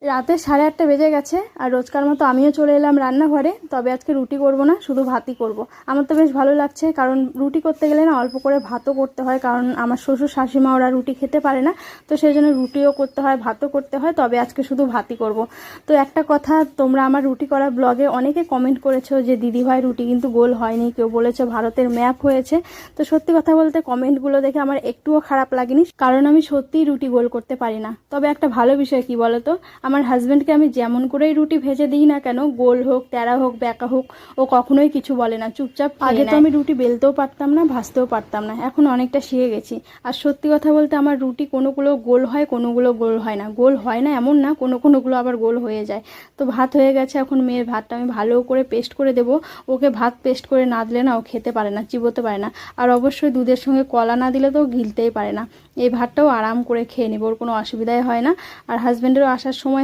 রাতে 8:30 বেজে গেছে আর রোজকার মতো আমিও চলে এলাম রান্নাঘরে। তবে আজকে রুটি করব না, শুধু ভাতই করব। আমার তো বেশ ভালো লাগছে, কারণ রুটি করতে গেলে না অল্প করে ভাতও করতে হয়, কারণ আমার শ্বশুর শাশুড়িমা ওরা রুটি খেতে পারে না, তো সেই জন্য রুটিও করতে হয়, ভাতও করতে হয়। তবে আজকে শুধু ভাতই করব। তো একটা কথা, তোমরা আমার রুটি করা ব্লগে অনেকে কমেন্ট করেছো যে দিদিভাই রুটি কিন্তু গোল হয়নি, কেউ বলেছে ভারতের ম্যাপ হয়েছে। তো সত্যি কথা বলতে কমেন্টগুলো দেখে আমার একটুও খারাপ লাগেনি, কারণ আমি সত্যিই রুটি গোল করতে পারি না। তবে একটা ভালো বিষয় কি বলো তো, আমার হাজব্যান্ডকে আমি যেমন করেই রুটি ভেজে দিই না কেন, গোল হোক, তেরা হোক, ব্যাকা হোক, ও কখনোই কিছু বলে না, চুপচাপ। আগে তো আমি রুটি বেলতেও পারতাম না, ভাজতেও পারতাম না, এখন অনেকটা শিখে গেছি। আর সত্যি কথা বলতে আমার রুটি কোনোগুলো গোল হয়, কোনোগুলো গোল হয় না। গোল হয় না এমন না, কোনোগুলো আবার গোল হয়ে যায়। তো ভাত হয়ে গেছে, এখন মেয়ের ভাতটা আমি ভালো করে পেস্ট করে দেবো। ওকে ভাত পেস্ট করে না দিলে না ও খেতে পারে না, চিবোতে পারে না। আর অবশ্যই দুধের সঙ্গে কলা না দিলে তো ও গিলতেই পারে না। এই ভাতটাও আরাম করে খেয়ে নেব, ওর কোনো অসুবিধাই হয় না। আর হাজব্যান্ডেরও আসার সময়